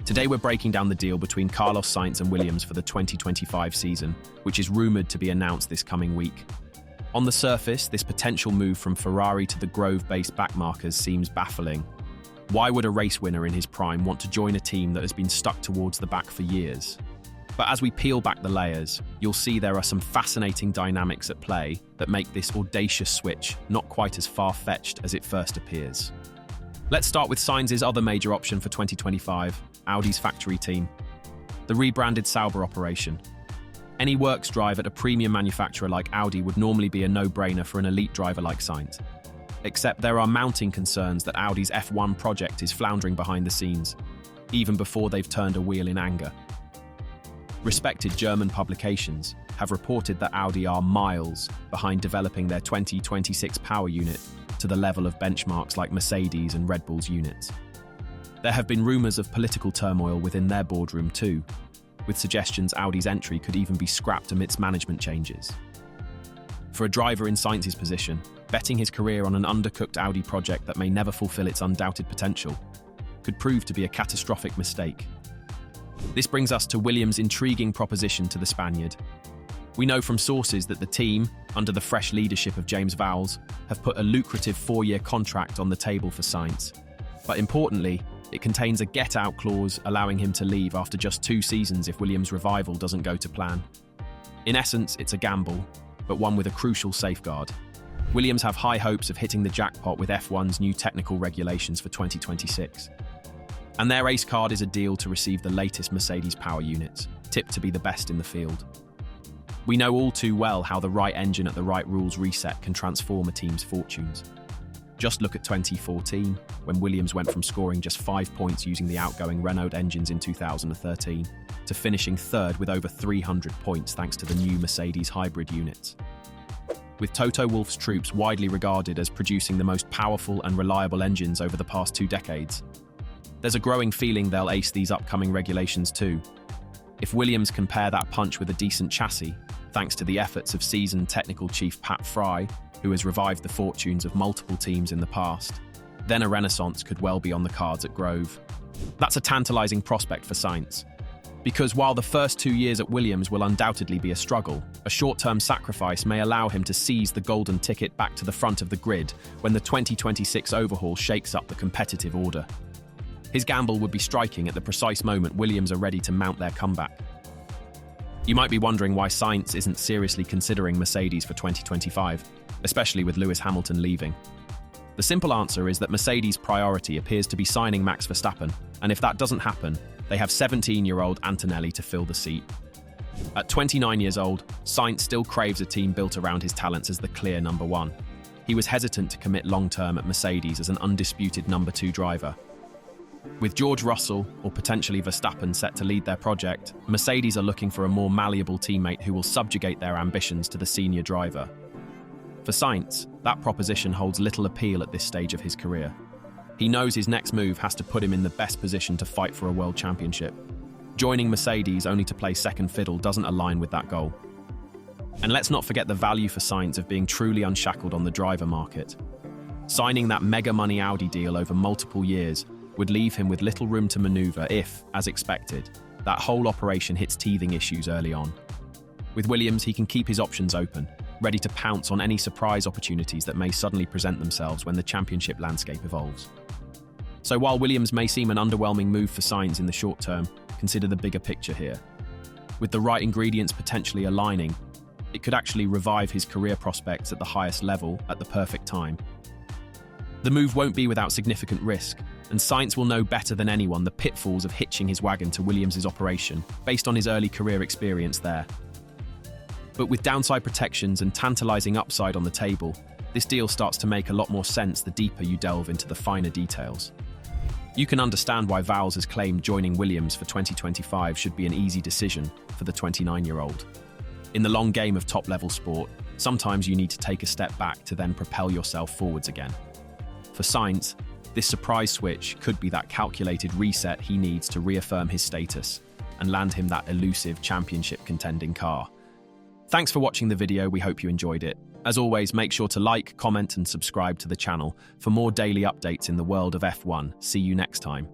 Today we're breaking down the deal between Carlos Sainz and Williams for the 2025 season, which is rumoured to be announced this coming week. On the surface, this potential move from Ferrari to the Grove-based backmarkers seems baffling. Why would a race winner in his prime want to join a team that has been stuck towards the back for years? But as we peel back the layers, you'll see there are some fascinating dynamics at play that make this audacious switch not quite as far-fetched as it first appears. Let's start with Sainz's other major option for 2025, Audi's factory team. The rebranded Sauber operation. Any works drive at a premium manufacturer like Audi would normally be a no-brainer for an elite driver like Sainz. Except there are mounting concerns that Audi's F1 project is floundering behind the scenes, even before they've turned a wheel in anger. Respected German publications have reported that Audi are miles behind developing their 2026 power unit to the level of benchmarks like Mercedes and Red Bull's units. There have been rumours of political turmoil within their boardroom too, with suggestions Audi's entry could even be scrapped amidst management changes. For a driver in Sainz's position, betting his career on an undercooked Audi project that may never fulfill its undoubted potential could prove to be a catastrophic mistake. This brings us to Williams' intriguing proposition to the Spaniard. We know from sources that the team, under the fresh leadership of James Vowles, have put a lucrative 4-year contract on the table for Sainz. But importantly, it contains a get-out clause allowing him to leave after just 2 seasons if Williams' revival doesn't go to plan. In essence, it's a gamble, but one with a crucial safeguard. Williams have high hopes of hitting the jackpot with F1's new technical regulations for 2026. And their ace card is a deal to receive the latest Mercedes power units, tipped to be the best in the field. We know all too well how the right engine at the right rules reset can transform a team's fortunes. Just look at 2014, when Williams went from scoring just 5 points using the outgoing Renault engines in 2013, to finishing third with over 300 points thanks to the new Mercedes hybrid units. With Toto Wolff's troops widely regarded as producing the most powerful and reliable engines over the past 2 decades, there's a growing feeling they'll ace these upcoming regulations too. If Williams can pair that punch with a decent chassis, thanks to the efforts of seasoned technical chief Pat Fry, who has revived the fortunes of multiple teams in the past, then a renaissance could well be on the cards at Grove. That's a tantalising prospect for Sainz. Because while the first 2 years at Williams will undoubtedly be a struggle, a short-term sacrifice may allow him to seize the golden ticket back to the front of the grid when the 2026 overhaul shakes up the competitive order. His gamble would be striking at the precise moment Williams are ready to mount their comeback. You might be wondering why Sainz isn't seriously considering Mercedes for 2025, especially with Lewis Hamilton leaving. The simple answer is that Mercedes' priority appears to be signing Max Verstappen, and if that doesn't happen, they have 17-year-old Antonelli to fill the seat. At 29 years old, Sainz still craves a team built around his talents as the clear number 1. He was hesitant to commit long-term at Mercedes as an undisputed number 2 driver. With George Russell, or potentially Verstappen, set to lead their project, Mercedes are looking for a more malleable teammate who will subjugate their ambitions to the senior driver. For Sainz, that proposition holds little appeal at this stage of his career. He knows his next move has to put him in the best position to fight for a world championship. Joining Mercedes only to play second fiddle doesn't align with that goal. And let's not forget the value for Sainz of being truly unshackled on the driver market. Signing that mega money Audi deal over multiple years would leave him with little room to maneuver if, as expected, that whole operation hits teething issues early on. With Williams, he can keep his options open, ready to pounce on any surprise opportunities that may suddenly present themselves when the championship landscape evolves. So while Williams may seem an underwhelming move for Sainz in the short term, consider the bigger picture here. With the right ingredients potentially aligning, it could actually revive his career prospects at the highest level at the perfect time. The move won't be without significant risk, and Sainz will know better than anyone the pitfalls of hitching his wagon to Williams' operation, based on his early career experience there. But with downside protections and tantalising upside on the table, this deal starts to make a lot more sense the deeper you delve into the finer details. You can understand why Vowles has claimed joining Williams for 2025 should be an easy decision for the 29-year-old. In the long game of top-level sport, sometimes you need to take a step back to then propel yourself forwards again. For Sainz, this surprise switch could be that calculated reset he needs to reaffirm his status and land him that elusive championship contending car. Thanks for watching the video, we hope you enjoyed it. As always, make sure to like, comment and subscribe to the channel for more daily updates in the world of F1. See you next time.